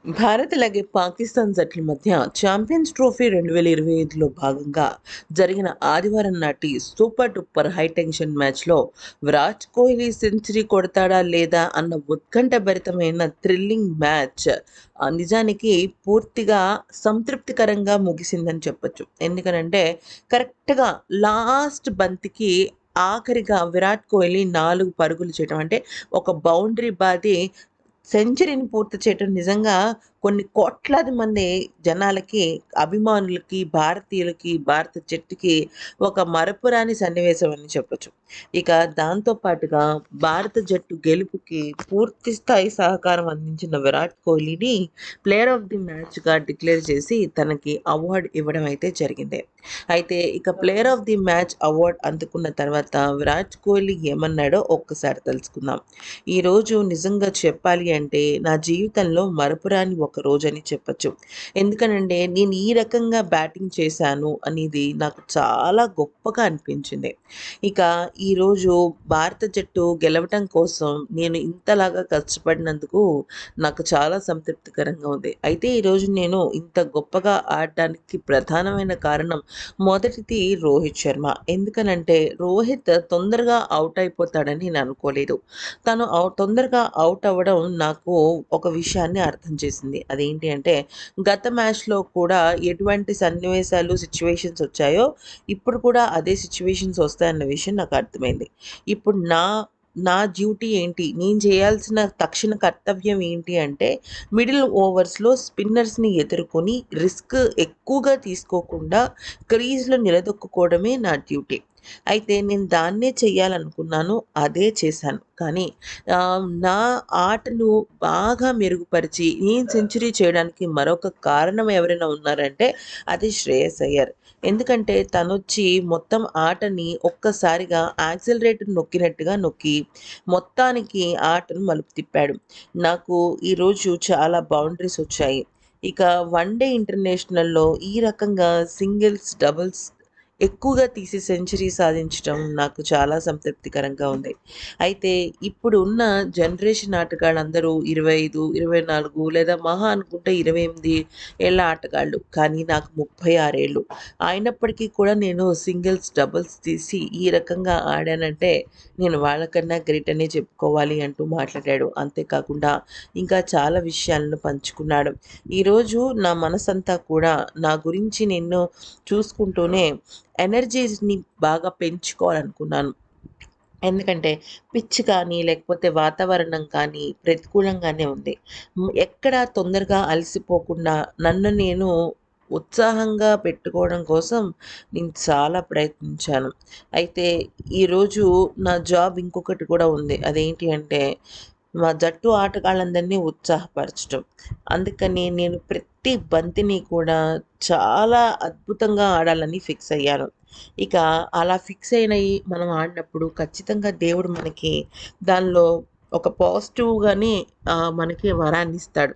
భారత్ అలాగే పాకిస్తాన్ జట్ల మధ్య ఛాంపియన్స్ ట్రోఫీ 2025లో భాగంగా జరిగిన ఆదివారం నాటి సూపర్ డూపర్ హై టెన్షన్ మ్యాచ్లో విరాట్ కోహ్లీ సెంచరీ కొడతాడా లేదా అన్న ఉత్కంఠభరితమైన థ్రిల్లింగ్ మ్యాచ్ నిజానికి పూర్తిగా సంతృప్తికరంగా ముగిసిందని చెప్పొచ్చు. ఎందుకనంటే కరెక్ట్‌గా లాస్ట్ బంతికి ఆఖరిగా విరాట్ కోహ్లీ 4 పరుగులు చేయటం అంటే ఒక బౌండరీ బాది సెంచరీని పూర్తి చేయటం నిజంగా కొన్ని కోట్లాది మంది జనాలకి, అభిమానులకి, భారతీయులకి, భారత జట్టుకి ఒక మరపురాని సన్నివేశం అని చెప్పొచ్చు. ఇక దాంతో పాటుగా భారత జట్టు గెలుపుకి పూర్తి స్థాయి సహకారం అందించిన విరాట్ కోహ్లీని ప్లేయర్ ఆఫ్ ది మ్యాచ్‌గా డిక్లేర్ చేసి తనకి అవార్డ్ ఇవ్వడం అయితే జరిగింది. అయితే ఇక player of the match award అందుకున్న తర్వాత విరాట్ కోహ్లీ ఏమన్నాడో ఒక్కసారి తెలుసుకుందాం. ఈరోజు నిజంగా చెప్పాలి అంటే నా జీవితంలో మరపురాని ఒక రోజని చెప్పొచ్చు. ఎందుకనంటే నేను ఈ రకంగా బ్యాటింగ్ చేశాను అనేది నాకు చాలా గొప్పగా అనిపించింది. ఇక ఈరోజు భారత జట్టు గెలవటం కోసం నేను ఇంతలాగా కష్టపడినందుకు నాకు చాలా సంతృప్తికరంగా ఉంది. అయితే ఈరోజు నేను ఇంత గొప్పగా ఆడడానికి ప్రధానమైన కారణం మొదటిది రోహిత్ శర్మ. ఎందుకనంటే రోహిత్ తొందరగా ఔట్ అయిపోతాడని నేను అనుకోలేదు. తను తొందరగా ఔట్ అవ్వడం నాకు ఒక విషయాన్ని అర్థం చేసింది. అదేంటి అంటే గత మ్యాచ్‌లో కూడా ఎటువంటి సన్నివేశాలు, సిట్యుయేషన్స్ వచ్చాయో ఇప్పుడు కూడా అదే సిట్యుయేషన్స్ వస్తాయన్న విషయం నాకు అర్థమైంది. ఇప్పుడు నా డ్యూటీ ఏంటి? నేను చేయాల్సిన తక్షణ కర్తవ్యం ఏంటి అంటే మిడిల్ ఓవర్స్‌లో స్పిన్నర్స్‌ని ఎదుర్కొని రిస్క్ ఎక్కువగా తీసుకోకుండా క్రీజ్‌లో నిలదొక్కుకోవడమే నా డ్యూటీ. అయితే నేను దాన్నే చేయాలనుకున్నాను. అదే చేశాను. కానీ నా ఆటను బాగా మెరుగుపరిచి నేను సెంచరీ చేయడానికి మరొక కారణం ఎవరైనా ఉన్నారంటే అది శ్రేయస్ అయ్యర్. ఎందుకంటే తనొచ్చి మొత్తం ఆటని ఒక్కసారిగా యాక్సిలరేటర్ నొక్కినట్టుగా నొక్కి మొత్తానికి ఆటను మలుపు తిప్పాడు. నాకు ఈరోజు చాలా బౌండరీస్ వచ్చాయి. ఇక వన్ డే ఇంటర్నేషనల్‌లో ఈ రకంగా సింగిల్స్, డబుల్స్ ఎక్కువగా తీసి సెంచరీ సాధించటం నాకు చాలా సంతృప్తికరంగా ఉంది. అయితే ఇప్పుడు ఉన్న జనరేషన్ ఆటగాళ్ళందరూ 25, 24 లేదా మహా అనుకుంటే 28 ఏళ్ల ఆటగాళ్ళు. కానీ నాకు 36 ఏళ్ళు. అయినప్పటికీ కూడా నేను సింగిల్స్, డబుల్స్ తీసి ఈ రకంగా ఆడానంటే నేను వాళ్ళకన్నా గ్రేట్ అనే చెప్పుకోవాలి అంటూ మాట్లాడాడు. అంతేకాకుండా ఇంకా చాలా విషయాలను పంచుకున్నాడు. ఈరోజు నా మనసంతా కూడా నా గురించి నేను చూసుకుంటూనే ఎనర్జీస్‌ని బాగా పెంచుకోవాలనుకున్నాను. ఎందుకంటే పిచ్ కానీ, లేకపోతే వాతావరణం కానీ ప్రతికూలంగానే ఉంది. ఎక్కడ తొందరగా అలసిపోకుండా నన్ను నేను ఉత్సాహంగా పెట్టుకోవడం కోసం నేను చాలా ప్రయత్నించాను. అయితే ఈరోజు నా జాబ్ ఇంకొకటి కూడా ఉంది. అదేంటి అంటే మా జట్టు ఆటగాళ్ళందరినీ ఉత్సాహపరచటం. అందుకని నేను ప్రతి బంతిని కూడా చాలా అద్భుతంగా ఆడాలని ఫిక్స్ అయ్యాను. ఇక అలా ఫిక్స్ అయినయి మనం ఆడినప్పుడు ఖచ్చితంగా దేవుడు మనకి దానిలో ఒక పాజిటివ్‌గానే మనకి వరాన్నిస్తాడు.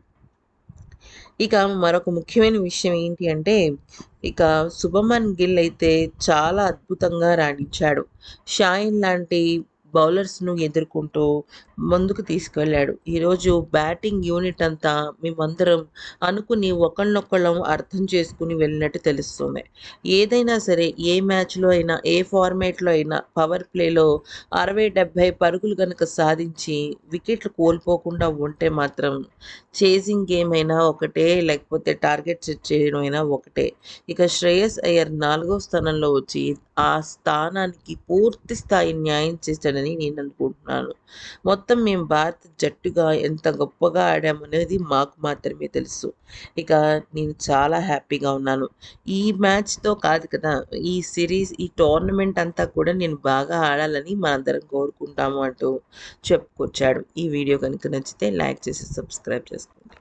ఇక మరొక ముఖ్యమైన విషయం ఏంటి అంటే, ఇక శుభమన్ గిల్ అయితే చాలా అద్భుతంగా రాణించాడు. షాయిన్ లాంటి బౌలర్స్‌ను ఎదుర్కొంటూ ముందుకు తీసుకెళ్ళాడు. ఈరోజు బ్యాటింగ్ యూనిట్ అంతా మేమందరం అనుకుని ఒకళ్ళనొకళ్ళం అర్థం చేసుకొని వెళ్ళినట్టు తెలుస్తుంది. ఏదైనా సరే ఏ మ్యాచ్‌లో అయినా, ఏ ఫార్మాట్‌లో అయినా పవర్ ప్లేలో 60, 70 పరుగులు గనక సాధించి వికెట్లు కోల్పోకుండా ఉంటే మాత్రం చేసింగ్ గేమ్ అయినా ఒకటే, లేకపోతే టార్గెట్ సెట్ చేయడం అయినా ఒకటే. ఇక శ్రేయస్ అయ్యర్ 4 స్థానంలో వచ్చి ఆ స్థానానికి పూర్తి స్థాయి న్యాయం చేశాడని నేను అనుకుంటున్నాను. మొత్తం మేము భారత జట్టుగా ఎంత గొప్పగా ఆడామనేది మాకు మాత్రమే తెలుసు. ఇక నేను చాలా హ్యాపీగా ఉన్నాను. ఈ మ్యాచ్‌తో కాదు కదా! ఈ సిరీస్, ఈ టోర్నమెంట్ అంతా కూడా నేను బాగా ఆడాలని మనందరం కోరుకుంటాము అంటూ చెప్పుకొచ్చాడు. ఈ వీడియో గనుక నచ్చితే లైక్ చేసి సబ్స్క్రైబ్ చేసుకోండి.